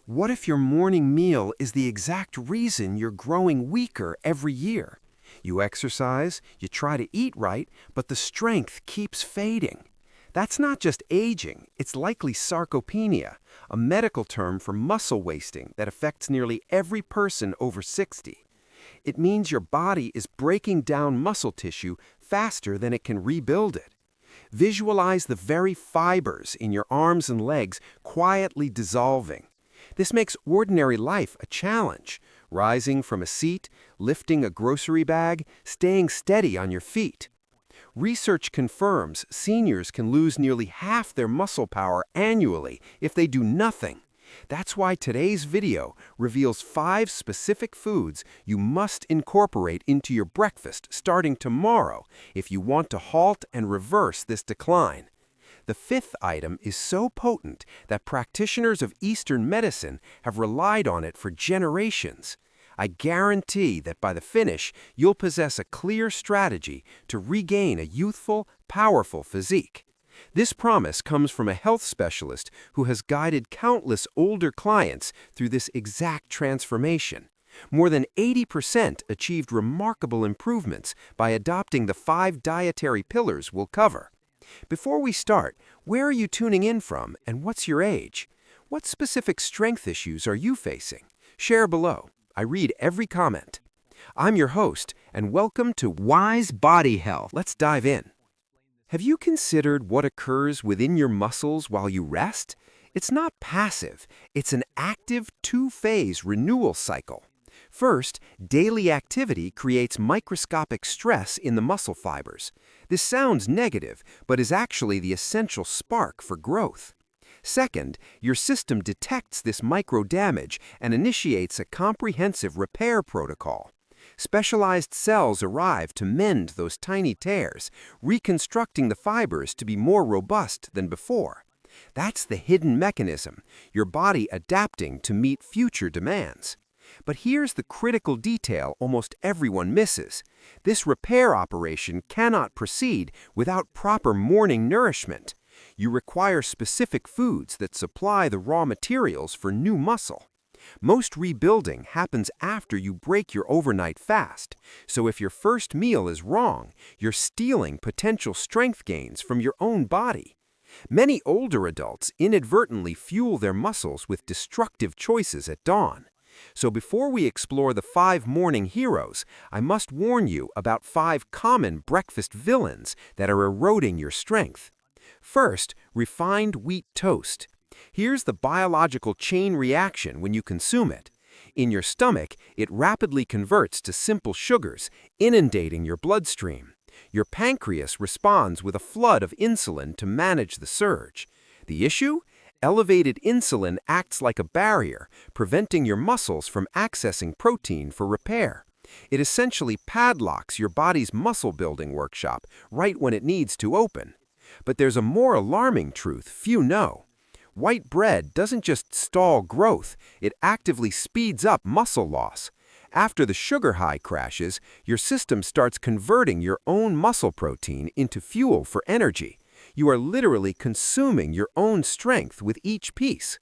What if your morning meal is the exact reason you're growing weaker every year? You exercise, you try to eat right, but the strength keeps fading. That's not just aging, it's likely sarcopenia, a medical term for muscle wasting that affects nearly every person over 60. It means your body is breaking down muscle tissue faster than it can rebuild it. Visualize the very fibers in your arms and legs quietly dissolving. This makes ordinary life a challenge. Rising from a seat, lifting a grocery bag, staying steady on your feet. Research confirms seniors can lose nearly half their muscle power annually if they do nothing. That's why today's video reveals 5 specific foods you must incorporate into your breakfast starting tomorrow if you want to halt and reverse this decline. The 5th item is so potent that practitioners of Eastern medicine have relied on it for generations. I guarantee that by the finish, you'll possess a clear strategy to regain a youthful, powerful physique. This promise comes from a health specialist who has guided countless older clients through this exact transformation. More than 80% achieved remarkable improvements by adopting the 5 dietary pillars we'll cover. Before we start, where are you tuning in from and what's your age? What specific strength issues are you facing? Share below. I read every comment. I'm your host, and welcome to Wise Body Health. Let's dive in. Have you considered what occurs within your muscles while you rest? It's not passive. It's an active 2-phase renewal cycle. First, daily activity creates microscopic stress in the muscle fibers. This sounds negative, but is actually the essential spark for growth. Second, your system detects this micro-damage and initiates a comprehensive repair protocol. Specialized cells arrive to mend those tiny tears, reconstructing the fibers to be more robust than before. That's the hidden mechanism, your body adapting to meet future demands. But here's the critical detail almost everyone misses. This repair operation cannot proceed without proper morning nourishment. You require specific foods that supply the raw materials for new muscle. Most rebuilding happens after you break your overnight fast, so if your first meal is wrong, you're stealing potential strength gains from your own body. Many older adults inadvertently fuel their muscles with destructive choices at dawn. So before we explore the 5 morning heroes, I must warn you about 5 common breakfast villains that are eroding your strength. First, refined wheat toast. Here's the biological chain reaction when you consume it. In your stomach, it rapidly converts to simple sugars, inundating your bloodstream. Your pancreas responds with a flood of insulin to manage the surge. The issue? Elevated insulin acts like a barrier, preventing your muscles from accessing protein for repair. It essentially padlocks your body's muscle-building workshop right when it needs to open. But there's a more alarming truth few know. White bread doesn't just stall growth, it actively speeds up muscle loss. After the sugar high crashes, your system starts converting your own muscle protein into fuel for energy. You are literally consuming your own strength with each piece.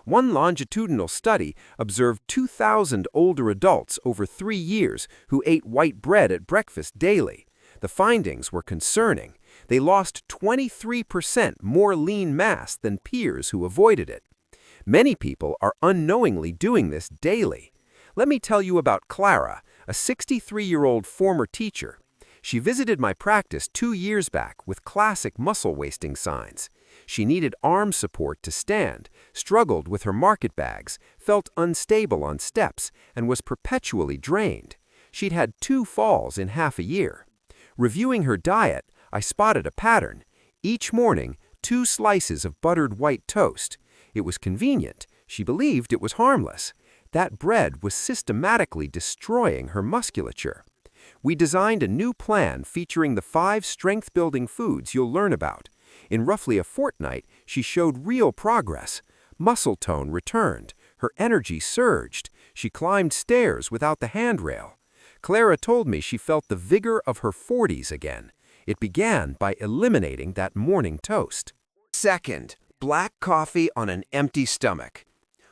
One longitudinal study observed 2,000 older adults over 3 years who ate white bread at breakfast daily. The findings were concerning. They lost 23% more lean mass than peers who avoided it. Many people are unknowingly doing this daily. Let me tell you about Clara, a 63-year-old former teacher. She visited my practice 2 years back with classic muscle wasting signs. She needed arm support to stand, struggled with her market bags, felt unstable on steps, and was perpetually drained. She'd had 2 falls in half a year. Reviewing her diet, I spotted a pattern. Each morning, 2 slices of buttered white toast. It was convenient. She believed it was harmless. That bread was systematically destroying her musculature. We designed a new plan featuring the 5 strength-building foods you'll learn about. In roughly a fortnight, she showed real progress. Muscle tone returned. Her energy surged. She climbed stairs without the handrail. Clara told me she felt the vigor of her 40s again. It began by eliminating that morning toast. Second, black coffee on an empty stomach.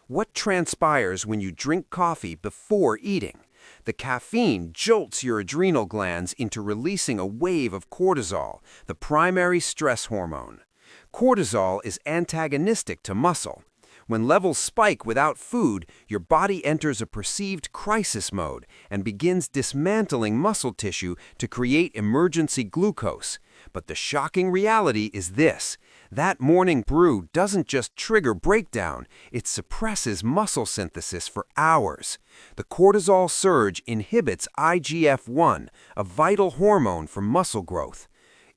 What transpires when you drink coffee before eating? The caffeine jolts your adrenal glands into releasing a wave of cortisol, the primary stress hormone. Cortisol is antagonistic to muscle. When levels spike without food, your body enters a perceived crisis mode and begins dismantling muscle tissue to create emergency glucose. But the shocking reality is this: that morning brew doesn't just trigger breakdown, it suppresses muscle synthesis for hours. The cortisol surge inhibits IGF-1, a vital hormone for muscle growth.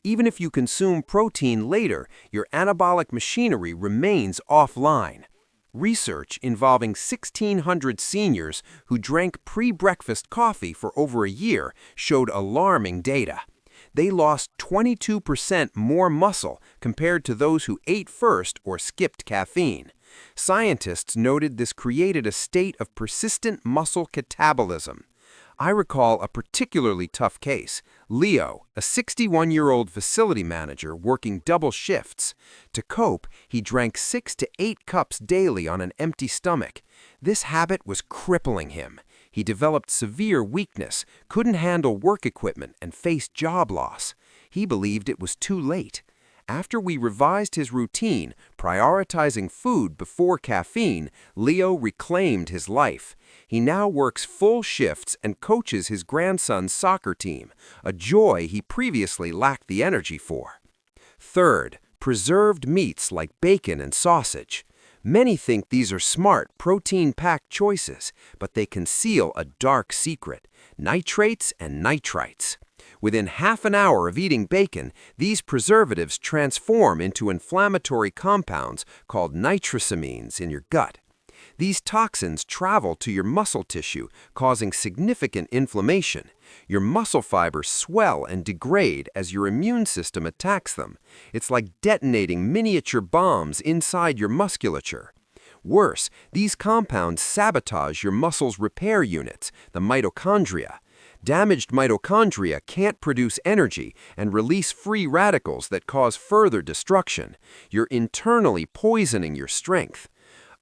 Even if you consume protein later, your anabolic machinery remains offline. Research involving 1,600 seniors who drank pre-breakfast coffee for over a year showed alarming data. They lost 22% more muscle compared to those who ate first or skipped caffeine. Scientists noted this created a state of persistent muscle catabolism. I recall a particularly tough case: Leo, a 61-year-old facility manager working double shifts. To cope, he drank 6 to 8 cups daily on an empty stomach. This habit was crippling him. He developed severe weakness, couldn't handle work equipment, and faced job loss. He believed it was too late. After we revised his routine, prioritizing food before caffeine, Leo reclaimed his life. He now works full shifts and coaches his grandson's soccer team, a joy he previously lacked the energy for. Third, preserved meats like bacon and sausage. Many think these are smart, protein-packed choices, but they conceal a dark secret: nitrates and nitrites. Within half an hour of eating bacon, these preservatives transform into inflammatory compounds called nitrosamines in your gut. These toxins travel to your muscle tissue, causing significant inflammation. Your muscle fibers swell and degrade as your immune system attacks them. It's like detonating miniature bombs inside your musculature. Worse, these compounds sabotage your muscle's repair units, the mitochondria. Damaged mitochondria can't produce energy and release free radicals that cause further destruction. You're internally poisoning your strength.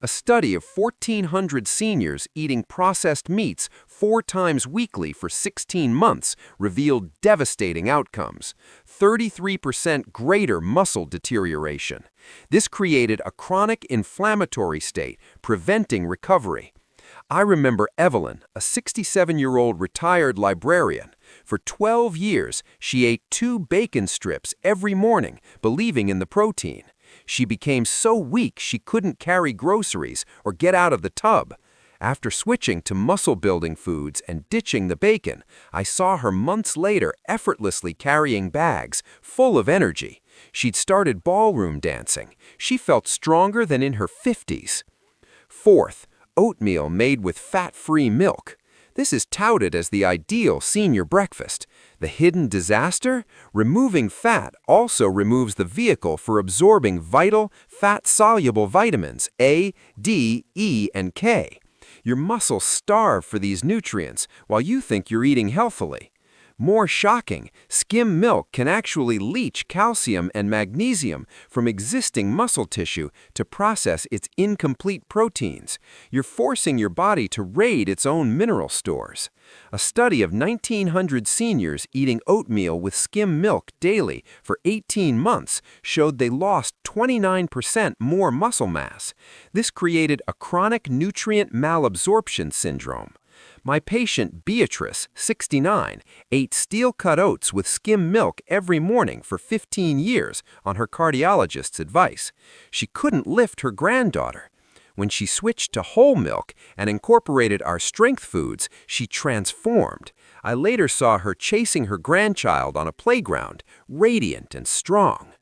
A study of 1,400 seniors eating processed meats 4 times weekly for 16 months revealed devastating outcomes: 33% greater muscle deterioration. This created a chronic inflammatory state, preventing recovery. I remember Evelyn, a 67-year-old retired librarian. For 12 years, she ate 2 bacon strips every morning, believing in the protein. She became so weak she couldn't carry groceries or get out of the tub. After switching to muscle-building foods and ditching the bacon, I saw her months later effortlessly carrying bags, full of energy. She'd started ballroom dancing. She felt stronger than in her 50s. Fourth, oatmeal made with fat-free milk. This is touted as the ideal senior breakfast. The hidden disaster? Removing fat also removes the vehicle for absorbing vital, fat-soluble vitamins A, D, E, and K. Your muscles starve for these nutrients while you think you're eating healthily. More shocking, skim milk can actually leach calcium and magnesium from existing muscle tissue to process its incomplete proteins. You're forcing your body to raid its own mineral stores. A study of 1,900 seniors eating oatmeal with skim milk daily for 18 months showed they lost 29% more muscle mass. This created a chronic nutrient malabsorption syndrome. My patient Beatrice, 69, ate steel-cut oats with skim milk every morning for 15 years on her cardiologist's advice. She couldn't lift her granddaughter. When she switched to whole milk and incorporated our strength foods, she transformed. I later saw her chasing her grandchild on a playground, radiant and strong.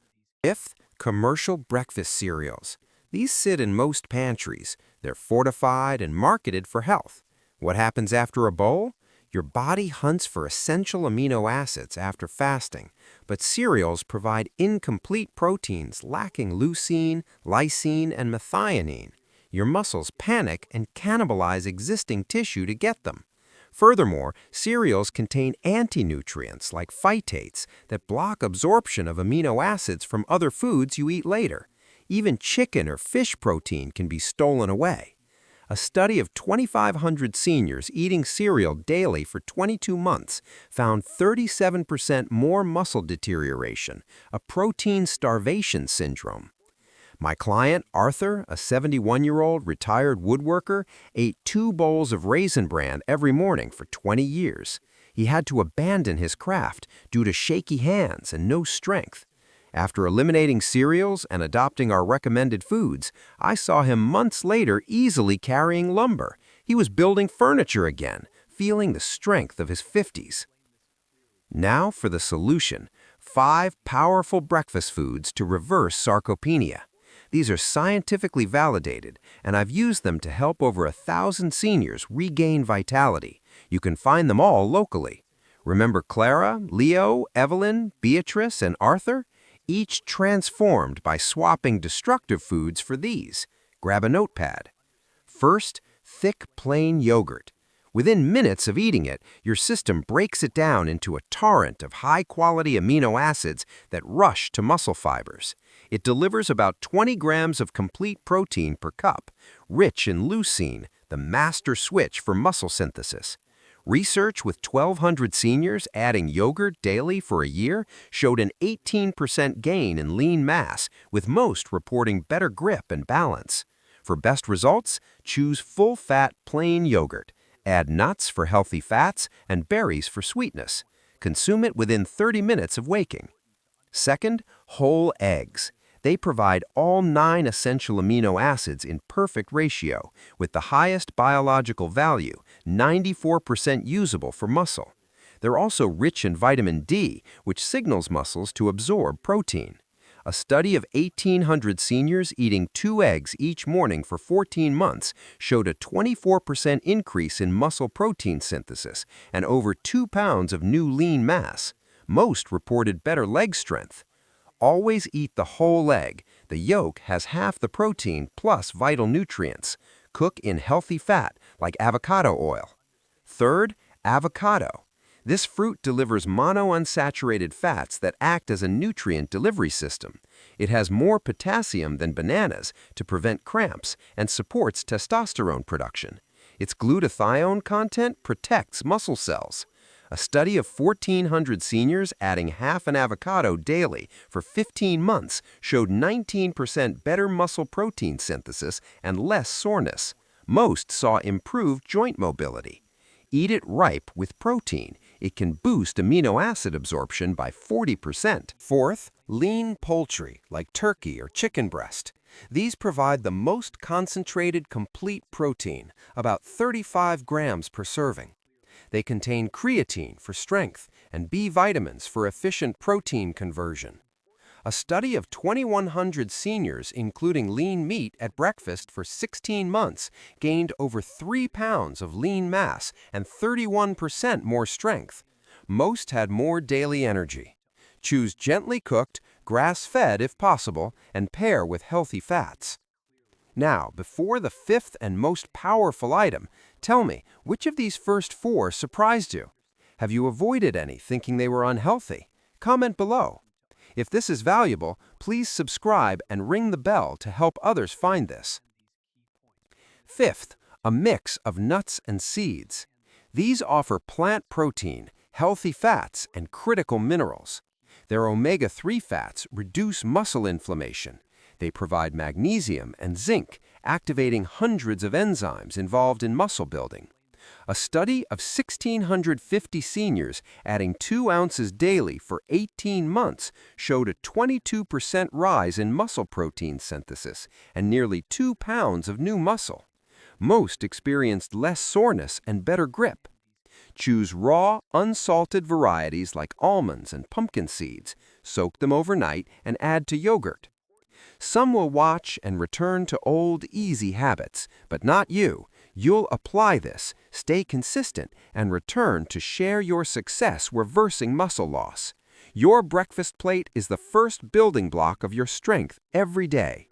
Fifth, commercial breakfast cereals. These sit in most pantries. They're fortified and marketed for health. What happens after a bowl? Your body hunts for essential amino acids after fasting, but cereals provide incomplete proteins lacking leucine, lysine, and methionine. Your muscles panic and cannibalize existing tissue to get them. Furthermore, cereals contain anti-nutrients like phytates that block absorption of amino acids from other foods you eat later. Even chicken or fish protein can be stolen away. A study of 2,500 seniors eating cereal daily for 22 months found 37% more muscle deterioration, a protein starvation syndrome. My client, Arthur, a 71-year-old retired woodworker, ate 2 bowls of Raisin Bran every morning for 20 years. He had to abandon his craft due to shaky hands and no strength. After eliminating cereals and adopting our recommended foods, I saw him months later easily carrying lumber. He was building furniture again, feeling the strength of his 50s. Now for the solution: 5 powerful breakfast foods to reverse sarcopenia. These are scientifically validated, and I've used them to help over 1,000 seniors regain vitality. You can find them all locally. Remember Clara, Leo, Evelyn, Beatrice, and Arthur? Each transformed by swapping destructive foods for these. Grab a notepad. First, thick, plain yogurt. Within minutes of eating it, your system breaks it down into a torrent of high-quality amino acids that rush to muscle fibers. It delivers about 20 grams of complete protein per cup, rich in leucine, the master switch for muscle synthesis. Research with 1,200 seniors adding yogurt daily for a year showed an 18% gain in lean mass, with most reporting better grip and balance. For best results, choose full-fat plain yogurt. Add nuts for healthy fats and berries for sweetness. Consume it within 30 minutes of waking. Second, whole eggs. They provide all 9 essential amino acids in perfect ratio, with the highest biological value, 94% usable for muscle. They're also rich in vitamin D, which signals muscles to absorb protein. A study of 1,800 seniors eating 2 eggs each morning for 14 months showed a 24% increase in muscle protein synthesis and over 2 pounds of new lean mass. Most reported better leg strength. Always eat the whole egg. The yolk has half the protein plus vital nutrients. Cook in healthy fat like avocado oil. Third, avocado. This fruit delivers monounsaturated fats that act as a nutrient delivery system. It has more potassium than bananas to prevent cramps and supports testosterone production. Its glutathione content protects muscle cells. A study of 1,400 seniors adding half an avocado daily for 15 months showed 19% better muscle protein synthesis and less soreness. Most saw improved joint mobility. Eat it ripe with protein. It can boost amino acid absorption by 40%. Fourth, lean poultry like turkey or chicken breast. These provide the most concentrated complete protein, about 35 grams per serving. They contain creatine for strength and B vitamins for efficient protein conversion. A study of 2,100 seniors, including lean meat at breakfast for 16 months, gained over 3 pounds of lean mass and 31% more strength. Most had more daily energy. Choose gently cooked, grass-fed if possible, and pair with healthy fats. Now, before the 5th and most powerful item, tell me, which of these first 4 surprised you? Have you avoided any thinking they were unhealthy? Comment below. If this is valuable, please subscribe and ring the bell to help others find this. Fifth, a mix of nuts and seeds. These offer plant protein, healthy fats, and critical minerals. Their omega-3 fats reduce muscle inflammation. They provide magnesium and zinc, activating hundreds of enzymes involved in muscle building. A study of 1,650 seniors adding 2 ounces daily for 18 months showed a 22% rise in muscle protein synthesis and nearly 2 pounds of new muscle. Most experienced less soreness and better grip. Choose raw, unsalted varieties like almonds and pumpkin seeds. Soak them overnight and add to yogurt. Some will watch and return to old, easy habits, but not you. You'll apply this, stay consistent, and return to share your success reversing muscle loss. Your breakfast plate is the first building block of your strength every day.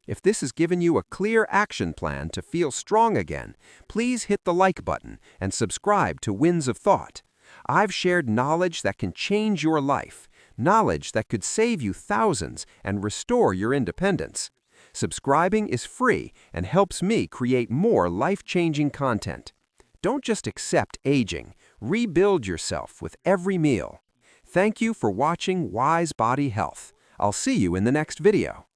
If this has given you a clear action plan to feel strong again, please hit the like button and subscribe to Winds of Thought. I've shared knowledge that can change your life, knowledge that could save you thousands and restore your independence. Subscribing is free and helps me create more life-changing content. Don't just accept aging, rebuild yourself with every meal. Thank you for watching Wise Body Health. I'll see you in the next video.